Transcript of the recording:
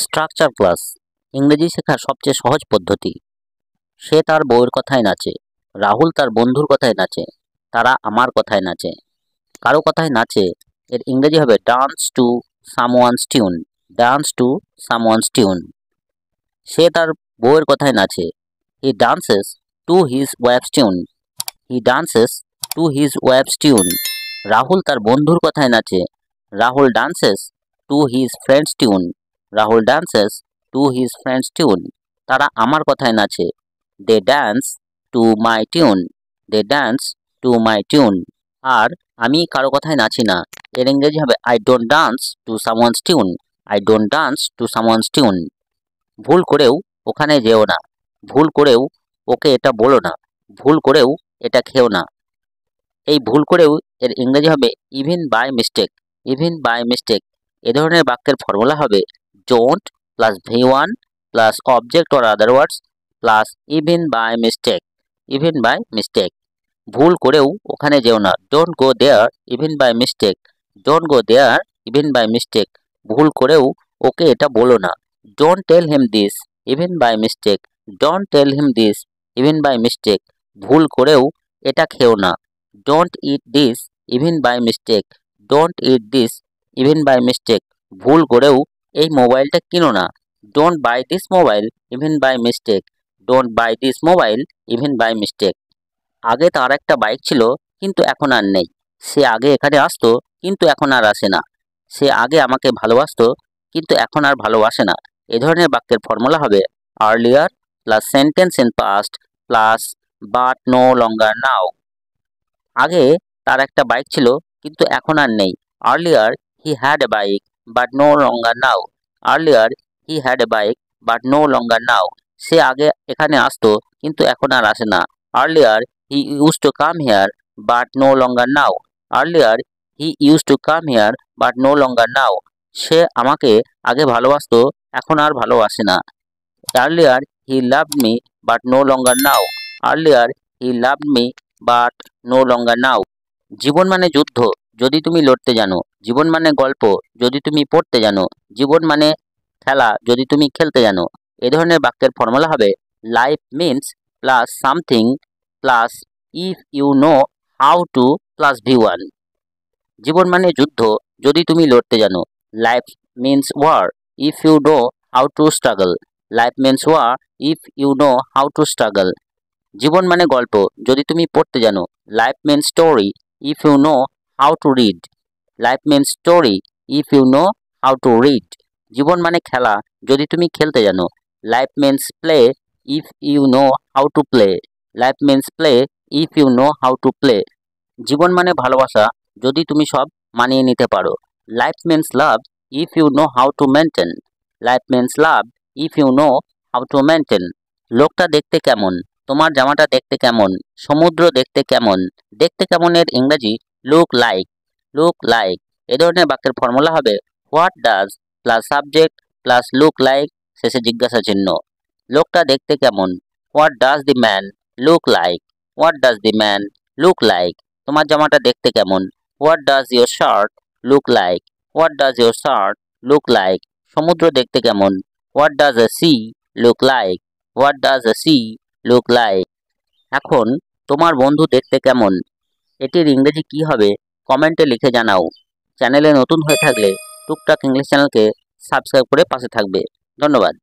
Structure class ইংরেজি শেখার সবচেয়ে সহজ পদ্ধতি। সে তার বউয়ের কথায় নাচে, রাহুল তার বন্ধুর কথায় নাচে, তারা আমার কথায় নাচে। কারো কথায় নাচে এর ইংরেজি হবে dance to someone's tune. Dance to someone's tune. সে তার বউয়ের কথায় নাচে, he dances to his wife's tune. He dances to his wife's tune. Rahul তার বন্ধুর কথায় নাচে, Rahul dances to his friend's tune. Rahul dances to his friend's tune. তারা আমার কথায় নাচে, they dance to my tune. They dance to my tune. আর আমি কারো কথায় নাচি না, এর ইংরেজি হবে I don't dance to someone's tune. I don't dance to someone's tune. ভুল করেও ওখানে যেও না, ভুল করেও ওকে এটা বলো না, ভুল করেও এটা খেও না। এই ভুল করেও এর ইংরেজি হবে even by mistake. Even by mistake. এ ধরনের বাক্যের ফর্মুলা হবে don't plus V1 plus object or other words plus even by mistake. Even by mistake. ভুল করেও ওখানে যেও না, don't go there even by mistake. Don't go there even by mistake. ভুল করেও ওকে এটা বলো না, don't tell him this even by mistake. Don't tell him this even by mistake. ভুল করেও এটা খেও না, don't eat this even by mistake. Don't eat this even by mistake. ভুল করেও এই মোবাইলটা কিনো না, don't buy this mobile even by mistake. Don't buy this mobile even by mistake. আগে তার একটা বাইক ছিল কিন্তু এখন আর নেই। সে আগে এখানে আসতো কিন্তু এখন আর আসে না। সে আগে আমাকে ভালোবাসতো কিন্তু এখন আর ভালোবাসে না। এ ধরনের বাক্যের ফর্মুলা হবে earlier plus sentence in past plus but no longer now. আগে তার একটা বাইক ছিল কিন্তু এখন আর নেই। Earlier he had a bike but no longer now. Earlier he had a bike but no longer now. সে আগে এখানে আসতো কিন্তু এখন আর আসে না। Earlier he use to come here but no longer now. Earlier he use to come here but no longer now. সে আমাকে আগে ভালোবাসতো এখন আর ভালোবাসে না। Earlier he loved me but no longer now. Earlier he loved me but no longer now. জীবন মানে যুদ্ধ যদি তুমি লড়তে জানো। জীবন মানে গল্প যদি তুমি পড়তে জানো। জীবন মানে খেলা যদি তুমি খেলতে জানো। এ ধরনের বাক্যের ফর্মুলা হবে life means plus something plus if you know how to plus V1। জীবন মানে যুদ্ধ যদি তুমি লড়তে জানো। Life means war if you know how to struggle. Life means war if you know how to struggle. জীবন মানে গল্প যদি তুমি পড়তে জানো। Life means story if you know how to read. Life means story if you know how to read. জীবন মানে খেলা যদি তুমি খেলতে জানো। Life means play if you know how to play. Life means play if you know how to play. জীবন মানে ভালোবাসা যদি তুমি সব মানিয়ে নিতে পারো। Life means love if you know how to maintain. Life means love if you know how to maintain. লোকটা দেখতে কেমন, তোমার জামাটা দেখতে কেমন, সমুদ্র দেখতে কেমন। দেখতে কেমনের ইংরেজি লুক লাইক। Look like. এ ধরনের বাক্যের ফর্মুলা হবে what does plus subject plus look like শেষে জিজ্ঞাসা চিহ্ন। লোকটা দেখতে কেমন, what does the man look like. What does the man look like. তোমার জামাটা দেখতে কেমন, what does your shirt look like. What does your shirt look like. সমুদ্র দেখতে কেমন, what does a sea look like. What does a sea look like. এখন তোমার বন্ধু দেখতে কেমন, এটির ইংরেজি কি হবে কমেন্টে লিখে জানাও। চ্যানেলে নতুন হয়ে থাকলে টুকটাক ইংলিশ চ্যানেলকে সাবস্ক্রাইব করে পাশে থাকবে। ধন্যবাদ।